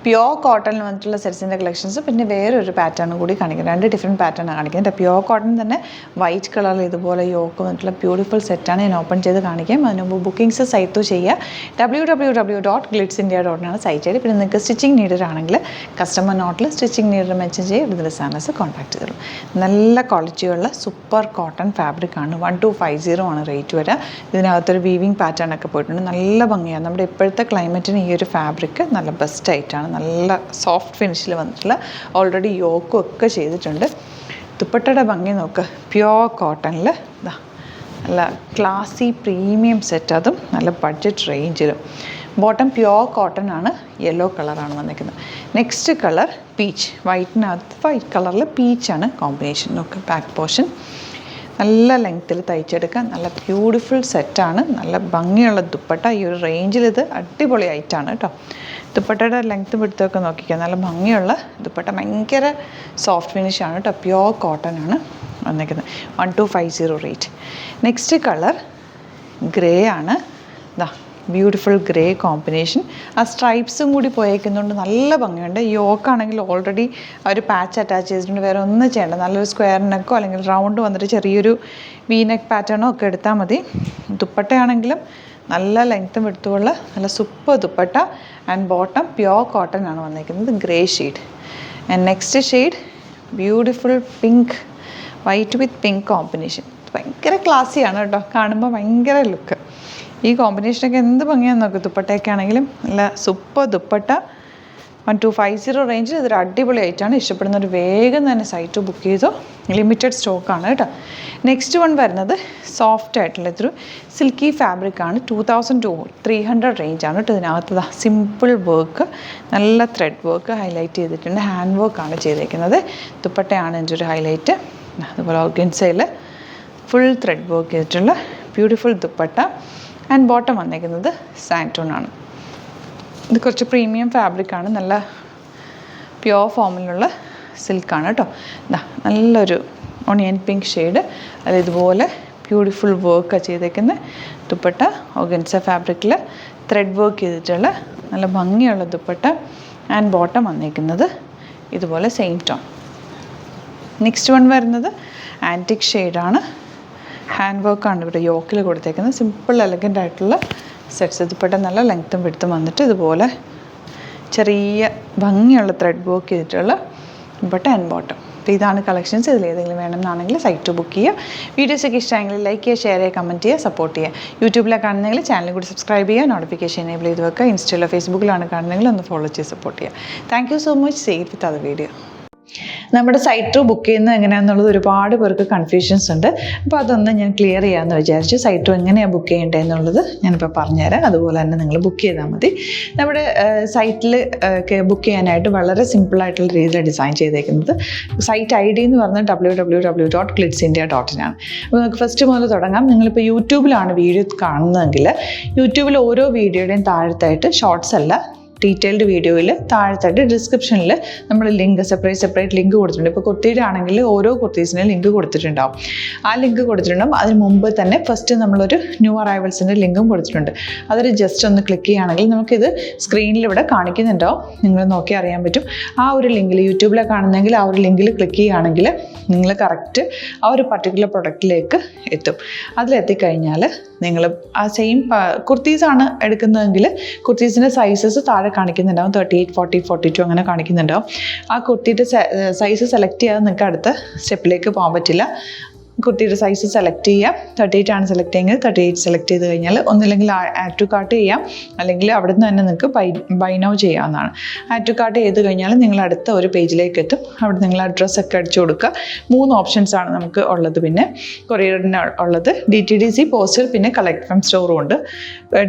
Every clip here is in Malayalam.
പ്യുവർ കോട്ടണിൽ വന്നിട്ടുള്ള സെറ്റ്സിൻ്റെ കളക്ഷൻസ്, പിന്നെ വേറൊരു പാറ്റേൺ കൂടി കാണിക്കുന്നത്. 2 ഡിഫറെൻറ്റ് പാറ്റേണാണ് കാണിക്കുന്നത്. പ്യുവർ കോട്ടൺ തന്നെ വൈറ്റ് കളറിൽ ഇതുപോലെ യോക്ക് വന്നിട്ടുള്ള ബ്യൂട്ടിഫുൾ സെറ്റാണ് ഞാൻ ഓപ്പൺ ചെയ്ത് കാണിക്കാം. അതിന് മുമ്പ് ബുക്കിംഗ്സ് സൈറ്റ് ചെയ്യുക. www.glitzindia.in ആണ് സൈറ്റ് ചെയ്ത്. പിന്നെ നിങ്ങൾക്ക് സ്റ്റിച്ചിങ് നീഡഡ് ആണെങ്കിൽ കസ്റ്റമർ നോട്ടിൽ സ്റ്റിച്ചിങ് നീഡഡ് മെൻഷൻ ചെയ്യുക. ഇതിൽ സാനസ് കോൺടാക്ട് ചെയ്തോളൂ. നല്ല ക്വാളിറ്റിയുള്ള സൂപ്പർ കോട്ടൺ ഫാബ്രിക് ആണ്. 1250 ആണ് റേറ്റ് വരിക. ഇതിനകത്തൊരു വീവിങ് പാറ്റേൺ ഒക്കെ പോയിട്ടുണ്ട്. നല്ല ഭംഗിയാണ്. നമ്മുടെ ഇപ്പോഴത്തെ ക്ലൈമറ്റിന് ഈ ഒരു ഫാബ്രിക് നല്ല ബെസ്റ്റ് ആയിട്ടാണ്. നല്ല സോഫ്റ്റ് ഫിനിഷിൽ വന്നിട്ടുള്ള ഓൾറെഡി യോക്കും ഒക്കെ ചെയ്തിട്ടുണ്ട്. ദുപ്പട്ടയുടെ ഭംഗി നോക്ക്. പ്യുവർ കോട്ടണിൽ ഇതാ നല്ല ക്ലാസി പ്രീമിയം സെറ്റ്, അതും നല്ല ബഡ്ജറ്റ് റേഞ്ചിലും. ബോട്ടം പ്യുവർ കോട്ടൺ ആണ്, യെല്ലോ കളറാണ് വന്നിരിക്കുന്നത്. നെക്സ്റ്റ് കളർ പീച്ച്, വൈറ്റിനകത്ത് വൈറ്റ് കളറിൽ പീച്ചാണ് കോമ്പിനേഷൻ. നോക്ക് ബാക്ക് പോർഷൻ നല്ല ലെങ്ത്തിൽ തയ്ച്ചെടുക്കാൻ നല്ല ബ്യൂട്ടിഫുൾ സെറ്റാണ്. നല്ല ഭംഗിയുള്ള ദുപ്പട്ട. ഈ ഒരു റേഞ്ചിൽ ഇത് അടിപൊളി ആയിട്ടാണ് കേട്ടോ. ദുപ്പട്ടയുടെ ലെങ്ത്ത് പിടുത്തമൊക്കെ നോക്കിക്കുക. നല്ല ഭംഗിയുള്ള ദുപ്പട്ട, ഭയങ്കര സോഫ്റ്റ് ഫിനിഷാണ് കേട്ടോ. പ്യുവർ കോട്ടൺ ആണ് വന്നിരിക്കുന്നത്. 1250 റേറ്റ്. നെക്സ്റ്റ് കളർ ഗ്രേ ആണ്. ഇതാ ബ്യൂട്ടിഫുൾ ഗ്രേ കോമ്പിനേഷൻ. ആ സ്ട്രൈപ്സും കൂടി പോയേക്കുന്നതുകൊണ്ട് നല്ല ഭംഗിയുണ്ട്. യോക്കാണെങ്കിൽ ഓൾറെഡി ആ ഒരു പാച്ച് അറ്റാച്ച് ചെയ്തിട്ടുണ്ട്. വേറെ ഒന്നും ചെയ്യേണ്ട. നല്ലൊരു സ്ക്വയർ നെക്കോ അല്ലെങ്കിൽ റൗണ്ട് വന്നിട്ട് ചെറിയൊരു വി നെക്ക് പാറ്റേണോ ഒക്കെ എടുത്താൽ മതി. ദുപ്പട്ടയാണെങ്കിലും നല്ല ലെങ്ത്തും എടുത്തുള്ള നല്ല super dupatta. And bottom pure cotton ആണ് വന്നിരിക്കുന്നത്. Grey shade. And next shade beautiful pink, white with pink combination. ഭയങ്കര ക്ലാസ്സിയാണ് കേട്ടോ. കാണുമ്പോൾ ഭയങ്കര ലുക്ക്. ഈ കോമ്പിനേഷനൊക്കെ എന്ത് ഭംഗിയാണെന്ന് നോക്കും. ദുപ്പട്ടയൊക്കെ ആണെങ്കിലും നല്ല സൂപ്പർ ദുപ്പട്ട. 1250 റേഞ്ചിൽ ഇതൊരു അടിപൊളി ആയിട്ടാണ്. ഇഷ്ടപ്പെടുന്നവർ വേഗം തന്നെ സൈറ്റ് ബുക്ക് ചെയ്തോ. ലിമിറ്റഡ് സ്റ്റോക്കാണ് കേട്ടോ. നെക്സ്റ്റ് വൺ വരുന്നത് സോഫ്റ്റ് ആയിട്ടുള്ള ഇതൊരു സിൽക്കി ഫാബ്രിക് ആണ്. 2300 റേഞ്ചാണ് കേട്ടോ. ഇതിനകത്ത് സിമ്പിൾ വർക്ക്, നല്ല ത്രെഡ് വർക്ക് ഹൈലൈറ്റ് ചെയ്തിട്ടുണ്ട്. ഹാൻഡ് വർക്കാണ് ചെയ്തേക്കുന്നത്. ദുപ്പട്ടയാണ് എൻ്റെ ഒരു ഹൈലൈറ്റ്. അതുപോലെ ഓർഗൻസയിൽ ഫുൾ ത്രെഡ് വർക്ക് ചെയ്തിട്ടുള്ള ബ്യൂട്ടിഫുൾ ദുപ്പട്ട. ആൻഡ് ബോട്ടം വന്നിരിക്കുന്നത് സാൻറ്റൂൺ ആണ്. ഇത് കുറച്ച് പ്രീമിയം ഫാബ്രിക്കാണ്. നല്ല പ്യുവർ ഫോമിലുള്ള സിൽക്കാണ് കേട്ടോ. നല്ലൊരു ഓണിയൻ പിങ്ക് ഷെയ്ഡ്. അത് ഇതുപോലെ ബ്യൂട്ടിഫുൾ വർക്കാണ് ചെയ്തേക്കുന്നത്. ദുപ്പട്ട ഓർഗൻസ ഫാബ്രിക്കിൽ ത്രെഡ് വർക്ക് ചെയ്തിട്ടുള്ള നല്ല ഭംഗിയുള്ള ദുപ്പട്ട. ആൻഡ് ബോട്ടം വന്നിരിക്കുന്നത് ഇതുപോലെ സെയിം ടോൺ. നെക്സ്റ്റ് വൺ വരുന്നത് ആൻറ്റിക് ഷെയ്ഡാണ്. ഹാൻഡ് വർക്കാണ് ഇവിടെ യോക്കിൽ കൊടുത്തേക്കുന്നത്. സിമ്പിൾ എലഗൻ്റ് ആയിട്ടുള്ള സെറ്റ്സ്. ദുപ്പട്ട നല്ല ലെങ്ത്തും പിടുത്തും വന്നിട്ട് ഇതുപോലെ ചെറിയ ഭംഗിയുള്ള ത്രെഡ് വർക്ക് ചെയ്തിട്ടുള്ള ദുപ്പട്ട ആൻഡ് ബോട്ടം. അപ്പോൾ ഇതാണ് കളക്ഷൻസ്. ഇതിൽ ഏതെങ്കിലും വേണമെന്നാണെങ്കിൽ സൈറ്റ് ബുക്ക് ചെയ്യുക. വീഡിയോസൊക്കെ ഇഷ്ടമെങ്കിൽ ലൈക്ക് ചെയ്യുക, ഷെയർ ചെയ്യുക, കമൻറ്റ് ചെയ്യുക, സപ്പോർട്ട് ചെയ്യുക. യൂട്യൂബിലാണ് കാണുന്നെങ്കിൽ ചാനൽ കൂടി സബ്സ്ക്രൈബ് ചെയ്യുക, നോട്ടിഫിക്കേഷൻ എനേബിൾ ചെയ്ത് വെക്കുക. ഇൻസ്റ്റയിലോ ഫേസ്ബുക്കിലാണ് കാണുന്നെങ്കിൽ ഒന്ന് ഫോളോ ചെയ്ത് സപ്പോർട്ട് ചെയ്യുക. Thank you so much. See it with other video. നമ്മുടെ സൈറ്റ് ബുക്ക് ചെയ്യുന്നത് എങ്ങനെയാണെന്നുള്ളത് ഒരുപാട് പേർക്ക് കൺഫ്യൂഷൻസ് ഉണ്ട്. അപ്പോൾ അതൊന്ന് ഞാൻ ക്ലിയർ ചെയ്യാമെന്ന് വിചാരിച്ചു. സൈറ്റ് എങ്ങനെയാണ് ബുക്ക് ചെയ്യേണ്ടത് എന്നുള്ളത് ഞാനിപ്പോൾ പറഞ്ഞുതരാം. അതുപോലെ തന്നെ നിങ്ങൾ ബുക്ക് ചെയ്താൽ മതി. നമ്മുടെ സൈറ്റിൽ ബുക്ക് ചെയ്യാനായിട്ട് വളരെ സിമ്പിളായിട്ടുള്ള രീതിയിൽ ഡിസൈൻ ചെയ്തേക്കുന്നത്. സൈറ്റ് ID എന്ന് പറഞ്ഞാൽ www.glitzindia.in ആണ്. അപ്പോൾ നമുക്ക് ഫസ്റ്റ് മുതൽ തുടങ്ങാം. നിങ്ങളിപ്പോൾ യൂട്യൂബിലാണ് വീഡിയോ കാണുന്നതെങ്കിൽ യൂട്യൂബിൽ ഓരോ വീഡിയോയുടെയും താഴത്തായിട്ട് ഷോർട്സ് അല്ല, ഡീറ്റെയിൽഡ് വീഡിയോയിൽ താഴത്തായിട്ട് ഡിസ്ക്രിപ്ഷനിൽ നമ്മൾ ലിങ്ക് സെപ്പറേറ്റ് ലിങ്ക് കൊടുത്തിട്ടുണ്ട്. ഇപ്പോൾ കുർത്തിയുടെ ആണെങ്കിൽ ഓരോ കുർത്തീസിനും ലിങ്ക് കൊടുത്തിട്ടുണ്ടാവും. ആ ലിങ്ക് കൊടുത്തിട്ടുണ്ടാവും. അതിന് മുമ്പ് തന്നെ ഫസ്റ്റ് നമ്മളൊരു ന്യൂ അറൈവൽസിൻ്റെ ലിങ്കും കൊടുത്തിട്ടുണ്ട്. അതൊരു ജസ്റ്റ് ഒന്ന് ക്ലിക്ക് ചെയ്യുകയാണെങ്കിൽ നമുക്കിത് സ്ക്രീനിൽ ഇവിടെ കാണിക്കുന്നുണ്ടാവും. നിങ്ങൾ നോക്കി അറിയാൻ പറ്റും. ആ ഒരു ലിങ്കിൽ യൂട്യൂബിലെ കാണുന്നെങ്കിൽ ആ ഒരു ലിങ്കിൽ ക്ലിക്ക് ചെയ്യുകയാണെങ്കിൽ നിങ്ങൾ കറക്റ്റ് ആ ഒരു പർട്ടിക്കുലർ പ്രൊഡക്റ്റിലേക്ക് എത്തും. അതിലെത്തിക്കഴിഞ്ഞാൽ നിങ്ങൾ ആ സെയിം കുർത്തീസാണ് എടുക്കുന്നതെങ്കിൽ കുർത്തീസിൻ്റെ സൈസസ് താഴെ കാണിക്കുന്നുണ്ടാവും. 38, 40, 42 അങ്ങനെ കാണിക്കുന്നുണ്ടാവും. ആ കുർത്തിയുടെ സൈസ് സെലക്ട് ചെയ്യാതെ നിങ്ങൾക്ക് അടുത്ത സ്റ്റെപ്പിലേക്ക് പോകാൻ പറ്റില്ല. കുർത്തിയുടെ സൈസ് സെലക്ട് ചെയ്യാം. 38 ആണ് സെലക്ട് ചെയ്യുന്നത്. 38 സെലക്ട് ചെയ്ത് കഴിഞ്ഞാൽ ഒന്നില്ലെങ്കിൽ ആഡ് ടു കാർട്ട് ചെയ്യാം, അല്ലെങ്കിൽ അവിടെ നിന്ന് തന്നെ നിങ്ങൾക്ക് ബൈ നൗ ചെയ്യാവുന്നതാണ്. ആഡ് ടു കാർട്ട് ചെയ്ത് കഴിഞ്ഞാൽ നിങ്ങൾ അടുത്ത ഒരു പേജിലേക്ക് എത്തും. അവിടെ നിങ്ങൾ അഡ്രസ്സൊക്കെ അടിച്ചു കൊടുക്കുക. 3 ഓപ്ഷൻസ് ആണ് നമുക്ക് ഉള്ളത്. പിന്നെ കൊറിയറിന് ഉള്ളത് DTDC, പോസ്റ്റൽ, പിന്നെ കളക്ട് ഫ്രം സ്റ്റോറും ഉണ്ട്.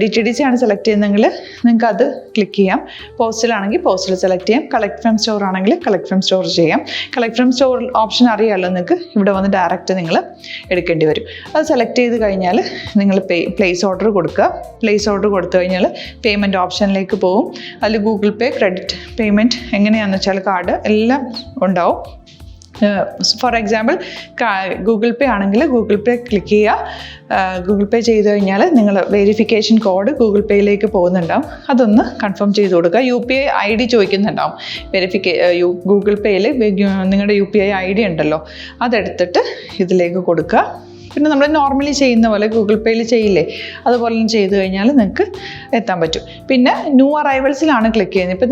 DTDC ആണ് സെലക്ട് ചെയ്യുന്നതെങ്കിൽ നിങ്ങൾക്ക് അത് ക്ലിക്ക് ചെയ്യാം. പോസ്റ്റലാണെങ്കിൽ പോസ്റ്റൽ സെലക്ട് ചെയ്യാം. കളക്ട് ഫ്രം സ്റ്റോർ ആണെങ്കിൽ കളക്ട് ഫ്രം സ്റ്റോർ ചെയ്യാം. കളക്ട് ഫ്രം സ്റ്റോർ ഓപ്ഷൻ അറിയാമല്ലോ നിങ്ങൾക്ക്. ഇവിടെ വന്ന് ഡയറക്റ്റ് നിങ്ങൾ എടുക്കേണ്ടി വരും. അത് സെലക്ട് ചെയ്ത് കഴിഞ്ഞാൽ നിങ്ങൾ പ്ലേസ് ഓർഡർ കൊടുക്കുക. പ്ലേസ് ഓർഡർ കൊടുത്തു കഴിഞ്ഞാൽ പേയ്മെൻറ്റ് ഓപ്ഷനിലേക്ക് പോകും. അതിൽ ഗൂഗിൾ പേ, ക്രെഡിറ്റ് പേയ്മെൻറ്റ് എങ്ങനെയാണെന്ന് വെച്ചാൽ കാർഡ് എല്ലാം ഉണ്ടാവും. ഫോർ എക്സാമ്പിൾ ഗൂഗിൾ പേ ആണെങ്കിൽ ഗൂഗിൾ പേ ക്ലിക്ക് ചെയ്യുക. ഗൂഗിൾ പേ ചെയ്ത് കഴിഞ്ഞാൽ നിങ്ങൾ വെരിഫിക്കേഷൻ കോഡ് ഗൂഗിൾ പേയിലേക്ക് പോകുന്നുണ്ടാവും, അതൊന്ന് കൺഫേം ചെയ്ത് കൊടുക്കുക. UPI ID ചോദിക്കുന്നുണ്ടാവും. ഗൂഗിൾ പേയിൽ നിങ്ങളുടെ UPI ID ഉണ്ടല്ലോ, അതെടുത്തിട്ട് ഇതിലേക്ക് കൊടുക്കുക. പിന്നെ നമ്മൾ നോർമലി ചെയ്യുന്ന പോലെ ഗൂഗിൾ പേയിൽ ചെയ്യില്ലേ, അതുപോലെ ചെയ്ത് കഴിഞ്ഞാൽ നിങ്ങൾക്ക് എത്താൻ പറ്റും. പിന്നെ ന്യൂ അറൈവൽസിലാണ് ക്ലിക്ക് ചെയ്യുന്നത്. ഇപ്പോൾ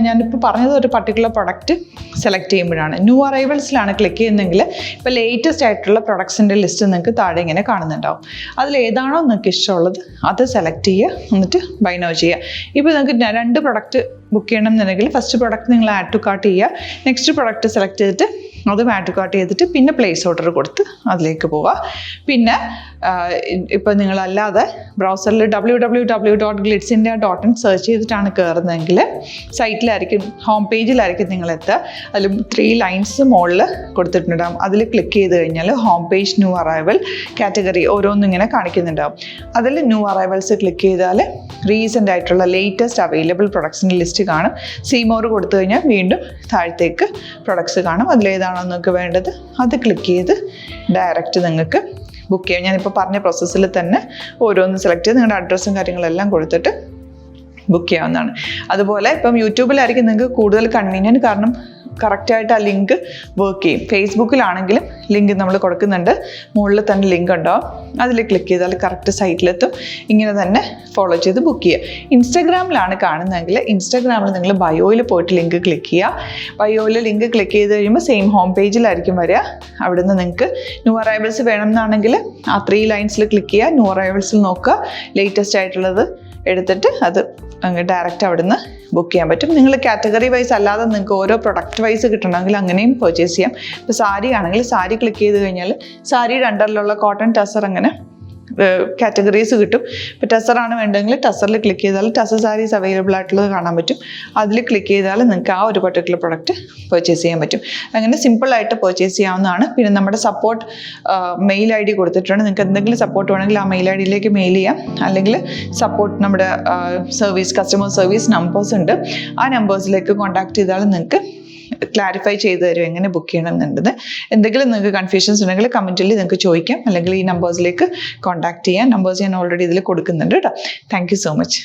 ഞാനിപ്പോൾ പറഞ്ഞത് ഒരു പർട്ടിക്കുലർ പ്രൊഡക്റ്റ് സെലക്ട് ചെയ്യുമ്പോഴാണ്. ന്യൂ അറൈവൽസിലാണ് ക്ലിക്ക് ചെയ്യുന്നതെങ്കിൽ ഇപ്പോൾ ലേറ്റസ്റ്റ് ആയിട്ടുള്ള പ്രൊഡക്ട്സിൻ്റെ ലിസ്റ്റ് നിങ്ങൾക്ക് താഴെ ഇങ്ങനെ കാണുന്നുണ്ടാവും. അതിലേതാണോ നിങ്ങൾക്ക് ഇഷ്ടമുള്ളത് അത് സെലക്ട് ചെയ്യുക, എന്നിട്ട് ബൈ നൗ ചെയ്യുക. ഇപ്പോൾ നിങ്ങൾക്ക് 2 പ്രൊഡക്റ്റ് ബുക്ക് ചെയ്യണം എന്നുണ്ടെങ്കിൽ ഫസ്റ്റ് പ്രൊഡക്റ്റ് നിങ്ങൾ ആഡ് ടു കാർട്ട് ചെയ്യുക. നെക്സ്റ്റ് പ്രൊഡക്റ്റ് സെലക്ട് ചെയ്തിട്ട് അതും ആഡ് ടു കാർട്ട് ചെയ്തിട്ട് പിന്നെ പ്ലേസ് ഓർഡർ കൊടുത്ത് അതിലേക്ക് പോവുക. പിന്നെ ഇപ്പോൾ നിങ്ങളല്ലാതെ ബ്രൗസറിൽ www.glitzindia.in സെർച്ച് ചെയ്തിട്ടാണ് കയറുന്നതെങ്കിൽ സൈറ്റിലായിരിക്കും, ഹോം പേജിലായിരിക്കും നിങ്ങളെത്തുക. അതിൽ 3 ലൈൻസ് മുകളിൽ കൊടുത്തിട്ടുണ്ടാകും. അതിൽ ക്ലിക്ക് ചെയ്ത് കഴിഞ്ഞാൽ home page new arrival category ഓരോന്നും ഇങ്ങനെ കാണിക്കുന്നുണ്ടാവും. അതിൽ ന്യൂ അറൈവൽസ് ക്ലിക്ക് ചെയ്താൽ റീസെൻ്റ് ആയിട്ടുള്ള ലേറ്റസ്റ്റ് അവൈലബിൾ പ്രൊഡക്ട്സിൻ്റെ ലിസ്റ്റ് കാണും. സീമോർ കൊടുത്തു കഴിഞ്ഞാൽ വീണ്ടും താഴത്തേക്ക് പ്രൊഡക്ട്സ് കാണും. അതിലേതാണോ നിങ്ങൾക്ക് വേണ്ടത് അത് ക്ലിക്ക് ചെയ്ത് ഡയറക്റ്റ് നിങ്ങൾക്ക് ബുക്ക് ചെയ്യാം. ഞാനിപ്പോൾ പറഞ്ഞ പ്രോസസ്സിൽ തന്നെ ഓരോന്ന് സെലക്ട് ചെയ്ത് നിങ്ങളുടെ അഡ്രസ്സും കാര്യങ്ങളെല്ലാം കൊടുത്തിട്ട് ബുക്ക് ചെയ്യാവുന്നതാണ്. അതുപോലെ ഇപ്പം യൂട്യൂബിലായിരിക്കും നിങ്ങൾക്ക് കൂടുതൽ കൺവീനിയൻറ്റ്, കാരണം കറക്റ്റായിട്ട് ആ ലിങ്ക് വർക്ക് ചെയ്യും. ഫേസ്ബുക്കിലാണെങ്കിലും ലിങ്ക് നമ്മൾ കൊടുക്കുന്നുണ്ട്, മുകളിൽ തന്നെ ലിങ്ക് ഉണ്ടാവും. അതിൽ ക്ലിക്ക് ചെയ്താൽ കറക്റ്റ് സൈറ്റിലെത്തും. ഇങ്ങനെ തന്നെ ഫോളോ ചെയ്ത് ബുക്ക് ചെയ്യുക. ഇൻസ്റ്റാഗ്രാമിലാണ് കാണുന്നതെങ്കിൽ ഇൻസ്റ്റാഗ്രാമിൽ നിങ്ങൾ ബയോയിൽ പോയിട്ട് ലിങ്ക് ക്ലിക്ക് ചെയ്യുക. ബയോയിൽ ലിങ്ക് ക്ലിക്ക് ചെയ്ത് കഴിയുമ്പോൾ സെയിം ഹോം പേജിലായിരിക്കും വരിക. അവിടുന്ന് നിങ്ങൾക്ക് ന്യൂ അറൈവൽസ് വേണമെന്നാണെങ്കിൽ ആ 3 ലൈൻസിൽ ക്ലിക്ക് ചെയ്യുക. ന്യൂ അറൈവൽസിൽ നോക്കുക, ലേറ്റസ്റ്റ് ആയിട്ടുള്ളത് എടുത്തിട്ട് അത് അങ്ങ് ഡയറക്റ്റ് അവിടുന്ന് ബുക്ക് ചെയ്യാൻ പറ്റും. നിങ്ങൾ കാറ്റഗറി വൈസ് അല്ലാതെ നിങ്ങൾക്ക് ഓരോ പ്രൊഡക്റ്റ് വൈസ് കിട്ടണമെങ്കിൽ അങ്ങനെയും പർച്ചേസ് ചെയ്യാം. ഇപ്പോൾ സാരി ആണെങ്കിൽ സാരി ക്ലിക്ക് ചെയ്ത് കഴിഞ്ഞാൽ സാരിയുടെ അണ്ടറിലുള്ള കോട്ടൺ ടസർ അങ്ങനെ കാറ്റഗറീസ് കിട്ടും. ഇപ്പോൾ ടസറാണ് വേണ്ടതെങ്കിൽ ടസറിൽ ക്ലിക്ക് ചെയ്താൽ ടസർ സാരീസ് അവൈലബിൾ ആയിട്ടുള്ളത് കാണാൻ പറ്റും. അതിൽ ക്ലിക്ക് ചെയ്താൽ നിങ്ങൾക്ക് ആ ഒരു പർട്ടിക്കുലർ പ്രൊഡക്റ്റ് പർച്ചേസ് ചെയ്യാൻ പറ്റും. അങ്ങനെ സിമ്പിളായിട്ട് പർച്ചേസ് ചെയ്യാവുന്നതാണ്. പിന്നെ നമ്മുടെ സപ്പോർട്ട് മെയിൽ ID കൊടുത്തിട്ടുണ്ട്. നിങ്ങൾക്ക് എന്തെങ്കിലും സപ്പോർട്ട് വേണമെങ്കിൽ ആ മെയിൽ IDയിലേക്ക് മെയിൽ ചെയ്യാം. അല്ലെങ്കിൽ സപ്പോർട്ട് നമ്മുടെ കസ്റ്റമർ സർവീസ് നമ്പേഴ്സ് ഉണ്ട്, ആ നമ്പേഴ്സിലേക്ക് കോൺടാക്ട് ചെയ്താൽ നിങ്ങൾക്ക് ക്ലാരിഫൈ ചെയ്ത് തരും എങ്ങനെ ബുക്ക് ചെയ്യണം എന്നുള്ളത്. എന്തെങ്കിലും നിങ്ങൾക്ക് കൺഫ്യൂഷൻസ് ഉണ്ടെങ്കിൽ കമൻറ്റിൽ നിങ്ങൾക്ക് ചോദിക്കാം, അല്ലെങ്കിൽ ഈ നമ്പേഴ്സിലേക്ക് കോൺടാക്ട് ചെയ്യാം. നമ്പേഴ്സ് ഞാൻ ഓൾറെഡി ഇതിൽ കൊടുക്കുന്നുണ്ട് കേട്ടോ. Thank you so much.